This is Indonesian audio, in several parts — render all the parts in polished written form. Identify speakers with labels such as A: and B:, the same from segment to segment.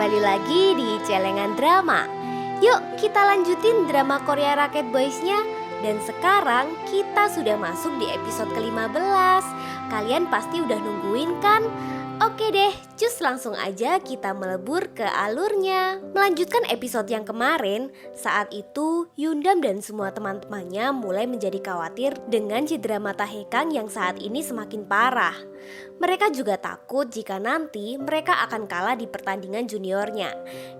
A: kembali lagi di Celengan Drama. Yuk kita lanjutin drama Korea Rocket Boys-nya. Dan sekarang kita sudah masuk di episode ke-15. Kalian pasti udah nungguin kan? Oke deh, cus langsung aja kita melebur ke alurnya. Melanjutkan episode yang kemarin, saat itu Yundam dan semua teman-temannya mulai menjadi khawatir dengan cedera mata Haekang yang saat ini semakin parah. Mereka juga takut jika nanti mereka akan kalah di pertandingan juniornya.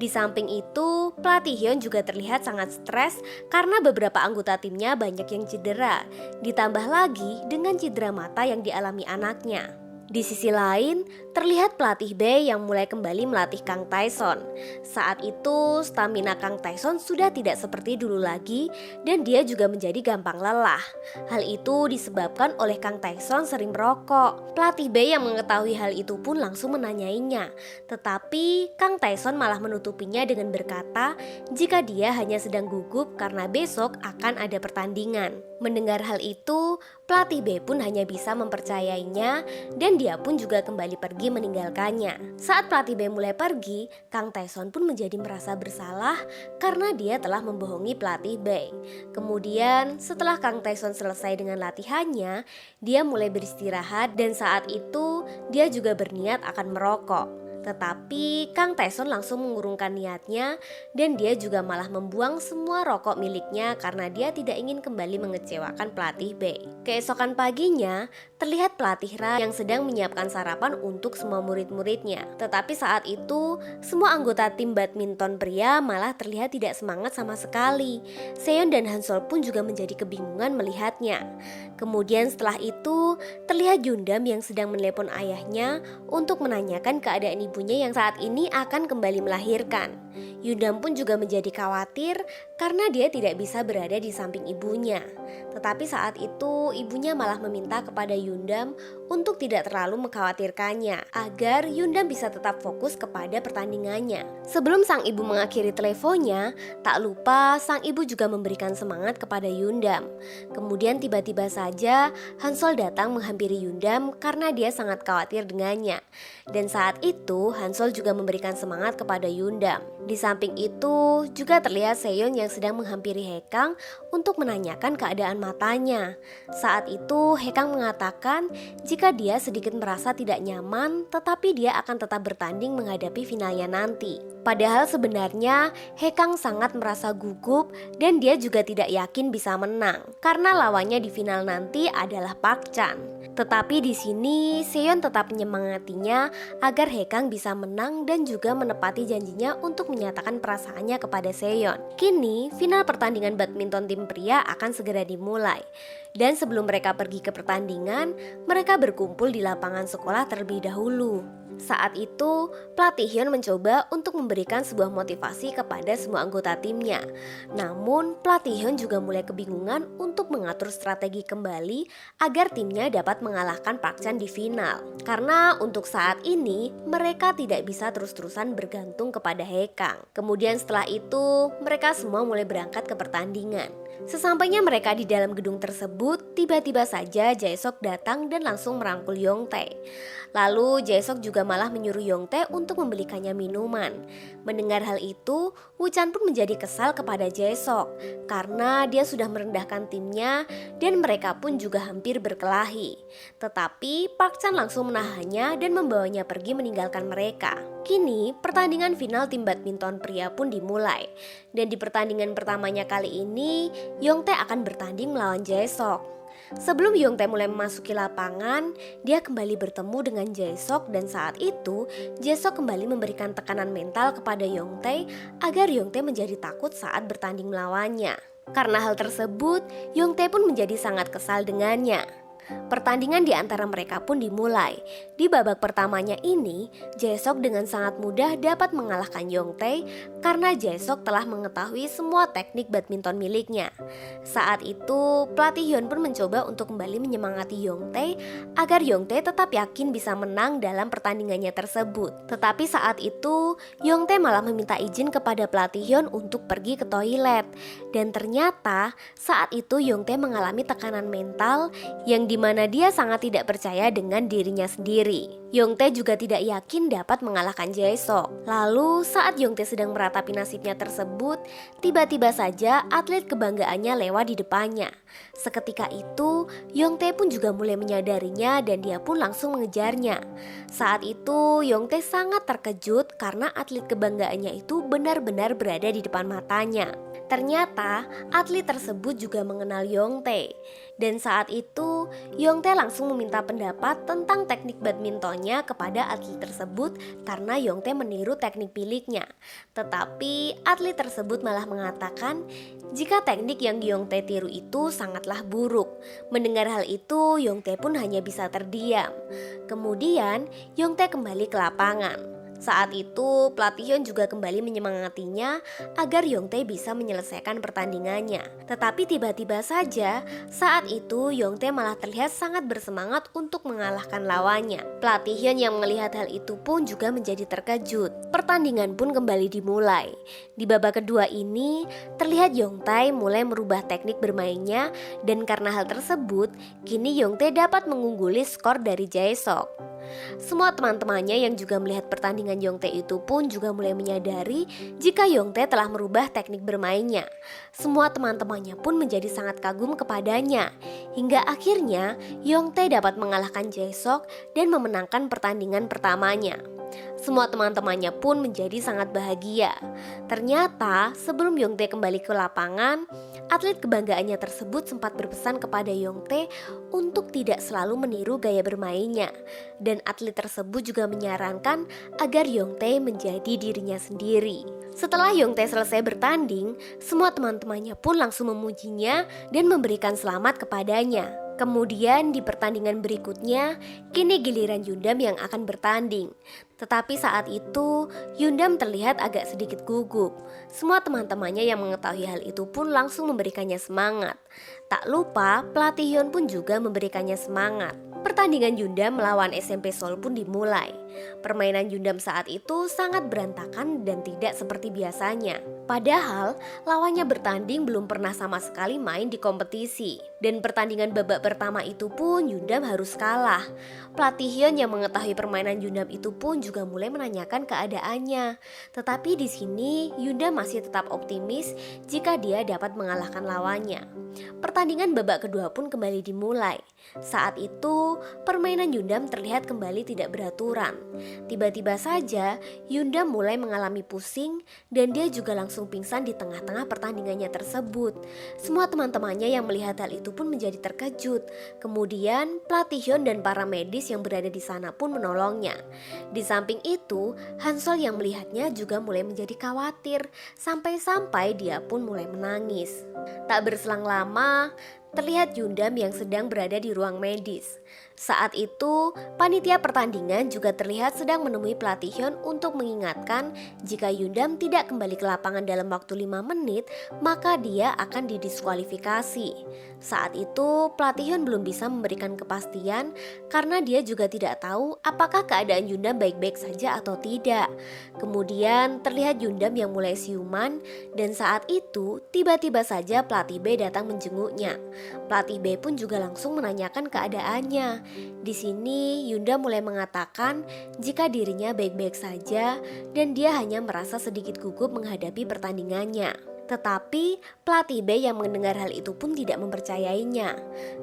A: Di samping itu, pelatih Hyun juga terlihat sangat stres karena beberapa anggota timnya banyak yang cedera. Ditambah lagi dengan cedera mata yang dialami anaknya. Di sisi lain, terlihat pelatih B yang mulai kembali melatih Kang Tae-son. Saat itu, stamina Kang Tae-son sudah tidak seperti dulu lagi dan dia juga menjadi gampang lelah. Hal itu disebabkan oleh Kang Tae-son sering merokok. Pelatih B yang mengetahui hal itu pun langsung menanyainya. Tetapi Kang Tae-son malah menutupinya dengan berkata jika dia hanya sedang gugup karena besok akan ada pertandingan. Mendengar hal itu, pelatih B pun hanya bisa mempercayainya dan dia pun juga kembali pergi meninggalkannya. Saat pelatih B mulai pergi, Kang Tae-son pun menjadi merasa bersalah karena dia telah membohongi pelatih B. Kemudian setelah Kang Tae-son selesai dengan latihannya, dia mulai beristirahat dan saat itu dia juga berniat akan merokok. Tetapi Kang Tae-son langsung mengurungkan niatnya dan dia juga malah membuang semua rokok miliknya karena dia tidak ingin kembali mengecewakan pelatih B. Keesokan paginya, terlihat pelatih Ra yang sedang menyiapkan sarapan untuk semua murid-muridnya. Tetapi saat itu, semua anggota tim badminton pria malah terlihat tidak semangat sama sekali. Seon dan Hansol pun juga menjadi kebingungan melihatnya. Kemudian setelah itu, terlihat Yundam yang sedang menelepon ayahnya untuk menanyakan keadaan ibunya yang saat ini akan kembali melahirkan. Yundam pun juga menjadi khawatir karena dia tidak bisa berada di samping ibunya. Tetapi saat itu ibunya malah meminta kepada Yundam untuk tidak terlalu mengkhawatirkannya agar Yundam bisa tetap fokus kepada pertandingannya. Sebelum sang ibu mengakhiri teleponnya, tak lupa sang ibu juga memberikan semangat kepada Yundam. Kemudian tiba-tiba saja Hansol datang menghampiri Yundam karena dia sangat khawatir dengannya. Dan saat itu Hansol juga memberikan semangat kepada Yundam. Di samping itu juga terlihat Seon yang sedang menghampiri Haekang untuk menanyakan keadaan matanya. Saat itu Haekang mengatakan jika dia sedikit merasa tidak nyaman tetapi dia akan tetap bertanding menghadapi finalnya nanti. Padahal sebenarnya Haekang sangat merasa gugup dan dia juga tidak yakin bisa menang karena lawannya di final nanti adalah Park Chan. Tetapi di sini Seon tetap menyemangatinya agar Haekang bisa menang dan juga menepati janjinya untuk menyatakan perasaannya kepada Seon. Kini final pertandingan badminton tim pria akan segera dimulai. Dan sebelum mereka pergi ke pertandingan, mereka berkumpul di lapangan sekolah terlebih dahulu. Saat itu, pelatih Hyun mencoba untuk memberikan sebuah motivasi kepada semua anggota timnya. Namun, pelatih Hyun juga mulai kebingungan untuk mengatur strategi kembali agar timnya dapat mengalahkan Park Chan di final. Karena untuk saat ini, mereka tidak bisa terus-terusan bergantung kepada Haekang. Kemudian setelah itu, mereka semua mulai berangkat ke pertandingan. Sesampainya mereka di dalam gedung tersebut, tiba-tiba saja Jae-sok datang dan langsung merangkul Yongtae. Lalu Jae-sok juga malah menyuruh Yongtae untuk membelikannya minuman. Mendengar hal itu, Woo-chan pun menjadi kesal kepada Jae-sok karena dia sudah merendahkan timnya dan mereka pun juga hampir berkelahi. Tetapi Park Chan langsung menahannya dan membawanya pergi meninggalkan mereka. Kini pertandingan final tim badminton pria pun dimulai. Dan di pertandingan pertamanya kali ini, Yongtae akan bertanding melawan Jae-sok. Sebelum Yongtae mulai memasuki lapangan, dia kembali bertemu dengan Jae-sok dan saat itu Jae-sok kembali memberikan tekanan mental kepada Yongtae agar Yongtae menjadi takut saat bertanding melawannya. Karena hal tersebut, Yongtae pun menjadi sangat kesal dengannya. Pertandingan di antara mereka pun dimulai. Di babak pertamanya ini, Jae-sok dengan sangat mudah dapat mengalahkan Yongtae karena Jae-sok telah mengetahui semua teknik badminton miliknya. Saat itu, pelatih Hyun pun mencoba untuk kembali menyemangati Yongtae agar Yongtae tetap yakin bisa menang dalam pertandingannya tersebut. Tetapi saat itu, Yongtae malah meminta izin kepada pelatih Hyun untuk pergi ke toilet. Dan ternyata saat itu Yongtae mengalami tekanan mental yang di mana dia sangat tidak percaya dengan dirinya sendiri. Yongtae juga tidak yakin dapat mengalahkan Jae-sok. Lalu saat Yongtae sedang meratapi nasibnya tersebut, tiba-tiba saja atlet kebanggaannya lewat di depannya. Seketika itu, Yongtae pun juga mulai menyadarinya dan dia pun langsung mengejarnya. Saat itu, Yongtae sangat terkejut karena atlet kebanggaannya itu benar-benar berada di depan matanya. Ternyata atlet tersebut juga mengenal Yongtae. Dan saat itu Yongtae langsung meminta pendapat tentang teknik badmintonnya kepada atlet tersebut karena Yongtae meniru teknik miliknya. Tetapi atlet tersebut malah mengatakan jika teknik yang Yongtae tiru itu sangatlah buruk. Mendengar hal itu Yongtae pun hanya bisa terdiam. Kemudian Yongtae kembali ke lapangan. Saat itu pelatih Hyun juga kembali menyemangatinya agar Yongtae bisa menyelesaikan pertandingannya. Tetapi tiba-tiba saja saat itu Yongtae malah terlihat sangat bersemangat untuk mengalahkan lawannya. Pelatih Hyun yang melihat hal itu pun juga menjadi terkejut. Pertandingan pun kembali dimulai. Di babak kedua ini terlihat Yongtae mulai merubah teknik bermainnya dan karena hal tersebut kini Yongtae dapat mengungguli skor dari Jae-sok. Semua teman-temannya yang juga melihat pertandingan Yongtae itu pun juga mulai menyadari jika Yongtae telah merubah teknik bermainnya. Semua teman-temannya pun menjadi sangat kagum kepadanya. Hingga akhirnya Yongtae dapat mengalahkan Jae-sok dan memenangkan pertandingan pertamanya. Semua teman-temannya pun menjadi sangat bahagia. Ternyata sebelum Yongtae kembali ke lapangan, atlet kebanggaannya tersebut sempat berpesan kepada Yongtae untuk tidak selalu meniru gaya bermainnya. Dan atlet tersebut juga menyarankan agar Yongtae menjadi dirinya sendiri. Setelah Yongtae selesai bertanding, semua teman-temannya pun langsung memujinya dan memberikan selamat kepadanya. Kemudian di pertandingan berikutnya, kini giliran Yundam yang akan bertanding. Tetapi saat itu, Yundam terlihat agak sedikit gugup. Semua teman-temannya yang mengetahui hal itu pun langsung memberikannya semangat. Tak lupa, pelatih Hyun pun juga memberikannya semangat. Pertandingan Yundam melawan SMP Seoul pun dimulai. Permainan Yundam saat itu sangat berantakan dan tidak seperti biasanya. Padahal lawannya bertanding belum pernah sama sekali main di kompetisi. Dan pertandingan babak pertama itu pun Yundam harus kalah. Pelatih Hyun yang mengetahui permainan Yundam itu pun juga mulai menanyakan keadaannya. Tetapi di sini Yundam masih tetap optimis jika dia dapat mengalahkan lawannya. Pertandingan babak kedua pun kembali dimulai. Saat itu permainan Yundam terlihat kembali tidak beraturan. Tiba-tiba saja Yundam mulai mengalami pusing dan dia juga langsung pingsan di tengah-tengah pertandingannya tersebut. Semua teman-temannya yang melihat hal itu pun menjadi terkejut. Kemudian pelatih Hyun dan para medis yang berada di sana pun menolongnya. Di samping itu, Hansol yang melihatnya juga mulai menjadi khawatir sampai-sampai dia pun mulai menangis. Tak berselang lama, terlihat Yundam yang sedang berada di ruang medis. Saat itu, panitia pertandingan juga terlihat sedang menemui pelatih Hyun untuk mengingatkan jika Yundam tidak kembali ke lapangan dalam waktu 5 menit, maka dia akan didiskualifikasi. Saat itu, pelatih Hyun belum bisa memberikan kepastian karena dia juga tidak tahu apakah keadaan Yundam baik-baik saja atau tidak. Kemudian terlihat Yundam yang mulai siuman dan saat itu tiba-tiba saja pelatih B datang menjenguknya. Pelatih B pun juga langsung menanyakan keadaannya. Di sini Yunda mulai mengatakan jika dirinya baik-baik saja dan dia hanya merasa sedikit gugup menghadapi pertandingannya. Tetapi pelatih B yang mendengar hal itu pun tidak mempercayainya.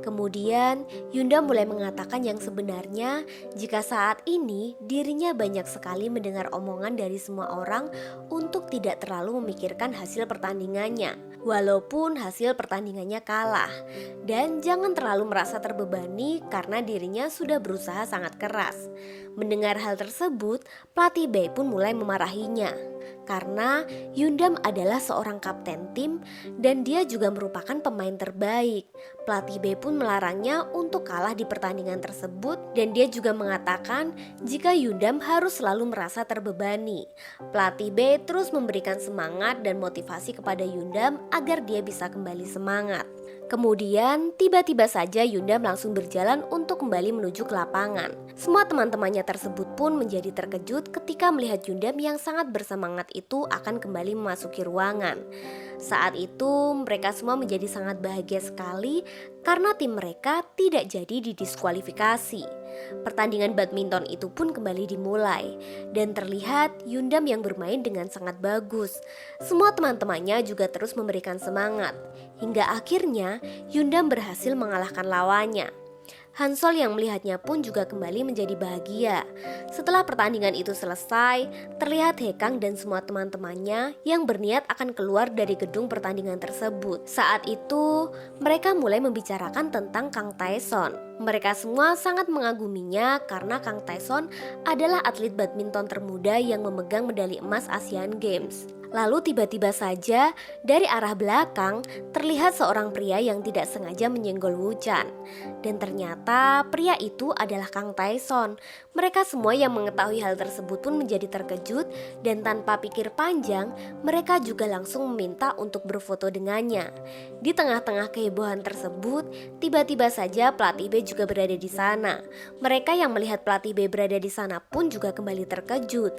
A: Kemudian Yunda mulai mengatakan yang sebenarnya jika saat ini dirinya banyak sekali mendengar omongan dari semua orang untuk tidak terlalu memikirkan hasil pertandingannya, walaupun hasil pertandingannya kalah. Dan jangan terlalu merasa terbebani karena dirinya sudah berusaha sangat keras. Mendengar hal tersebut, pelatih B pun mulai memarahinya. Karena Yundam adalah seorang kapten tim dan dia juga merupakan pemain terbaik. Pelatih B pun melarangnya untuk kalah di pertandingan tersebut dan dia juga mengatakan jika Yundam harus selalu merasa terbebani. Pelatih B terus memberikan semangat dan motivasi kepada Yundam agar dia bisa kembali semangat. Kemudian tiba-tiba saja Yundam langsung berjalan untuk kembali menuju ke lapangan. Semua teman-temannya tersebut pun menjadi terkejut ketika melihat Yundam yang sangat bersemangat itu akan kembali memasuki ruangan. Saat itu mereka semua menjadi sangat bahagia sekali karena tim mereka tidak jadi didiskualifikasi. Pertandingan badminton itu pun kembali dimulai dan terlihat Yundam yang bermain dengan sangat bagus. Semua teman-temannya juga terus memberikan semangat hingga akhirnya Yundam berhasil mengalahkan lawannya. Hansol yang melihatnya pun juga kembali menjadi bahagia. Setelah pertandingan itu selesai, terlihat Hekang dan semua teman-temannya yang berniat akan keluar dari gedung pertandingan tersebut. Saat itu, mereka mulai membicarakan tentang Kang Taeson. Mereka semua sangat mengaguminya karena Kang Taeson adalah atlet badminton termuda yang memegang medali emas Asian Games. Lalu tiba-tiba saja dari arah belakang terlihat seorang pria yang tidak sengaja menyenggol Wu Chan. Dan ternyata pria itu adalah Kang Taeson. Mereka semua yang mengetahui hal tersebut pun menjadi terkejut dan tanpa pikir panjang mereka juga langsung meminta untuk berfoto dengannya. Di tengah-tengah kehebohan tersebut tiba-tiba saja pelatih B juga berada di sana. Mereka yang melihat pelatih B berada di sana pun juga kembali terkejut.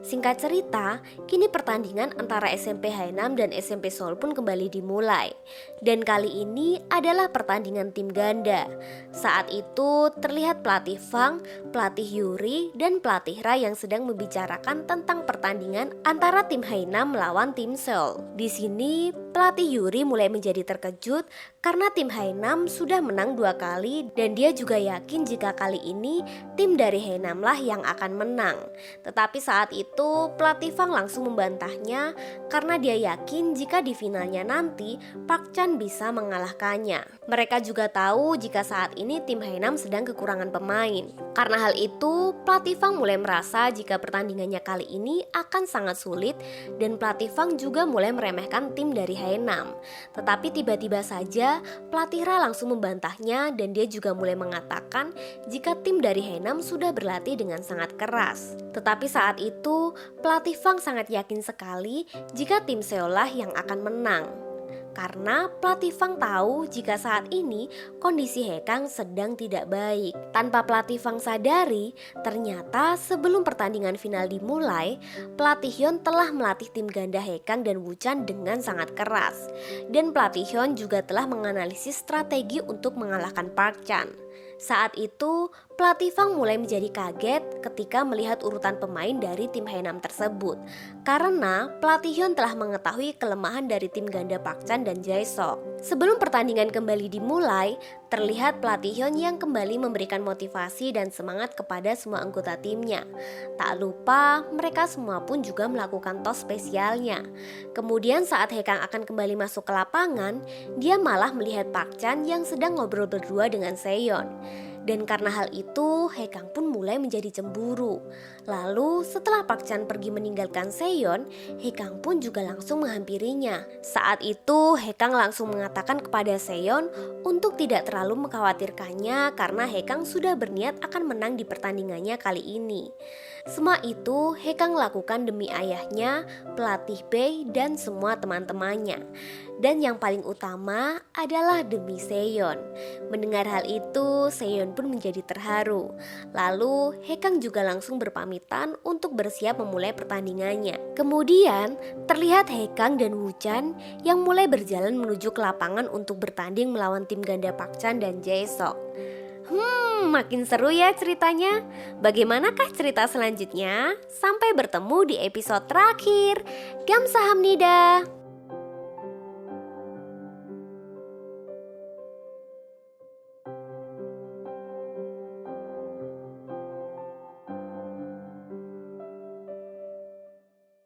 A: Singkat cerita, kini pertandingan antara SMP Haenam dan SMP Seoul pun kembali dimulai. Dan kali ini adalah pertandingan tim ganda. Saat itu terlihat pelatih Fang, pelatih Yuri, dan pelatih Ra yang sedang membicarakan tentang pertandingan antara tim Haenam melawan tim Seoul. Di sini pelatih Yuri mulai menjadi terkejut karena tim Haenam sudah menang 2 kali dan dia juga yakin jika kali ini tim dari Haenam lah yang akan menang. Tetapi saat itu pelatih Fang langsung membantahnya karena dia yakin jika di finalnya nanti Park Chan bisa mengalahkannya. Mereka juga tahu jika saat ini tim Haenam sedang kekurangan pemain. Karena hal itu, pelatih Fang mulai merasa jika pertandingannya kali ini akan sangat sulit dan pelatih Fang juga mulai meremehkan tim dari Haenam. Tetapi tiba-tiba saja pelatih Ra langsung membantahnya dan dia juga mulai mengatakan jika tim dari Haenam sudah berlatih dengan sangat keras. Tetapi saat itu pelatih Fang sangat yakin sekali jika tim Seoul lah yang akan menang. Karena pelatih Fang tahu jika saat ini kondisi Hekang sedang tidak baik. Tanpa pelatih Fang sadari, ternyata sebelum pertandingan final dimulai, pelatih Hyun telah melatih tim ganda Hekang dan Wu Chan dengan sangat keras. Dan pelatih Hyun juga telah menganalisis strategi untuk mengalahkan Park Chan. Saat itu, pelatih Fang mulai menjadi kaget ketika melihat urutan pemain dari tim Haenam tersebut. Karena pelatih Hyun telah mengetahui kelemahan dari tim ganda Park Chan dan Jae-sok. Sebelum pertandingan kembali dimulai, terlihat pelatih Hyun yang kembali memberikan motivasi dan semangat kepada semua anggota timnya. Tak lupa, mereka semua pun juga melakukan tos spesialnya. Kemudian saat Hekang akan kembali masuk ke lapangan, dia malah melihat Park Chan yang sedang ngobrol berdua dengan Seon. Dan karena hal itu, Hekang pun mulai menjadi cemburu. Lalu setelah Park Chan pergi meninggalkan Seon, Hekang pun juga langsung menghampirinya. Saat itu Hekang langsung mengatakan kepada Seon untuk tidak terlalu mengkhawatirkannya karena Hekang sudah berniat akan menang di pertandingannya kali ini. Semua itu Hekang lakukan demi ayahnya, pelatih Bae, dan semua teman-temannya. Dan yang paling utama adalah demi Seon. Mendengar hal itu, Seon pun menjadi terharu. Lalu Hekang juga langsung berpamitan untuk bersiap memulai pertandingannya. Kemudian terlihat Hekang dan Wu Chan yang mulai berjalan menuju ke lapangan untuk bertanding melawan tim ganda Park Chan dan Jae-sok. Makin seru ya ceritanya. Bagaimanakah cerita selanjutnya? Sampai bertemu di episode terakhir. Gamsahamnida.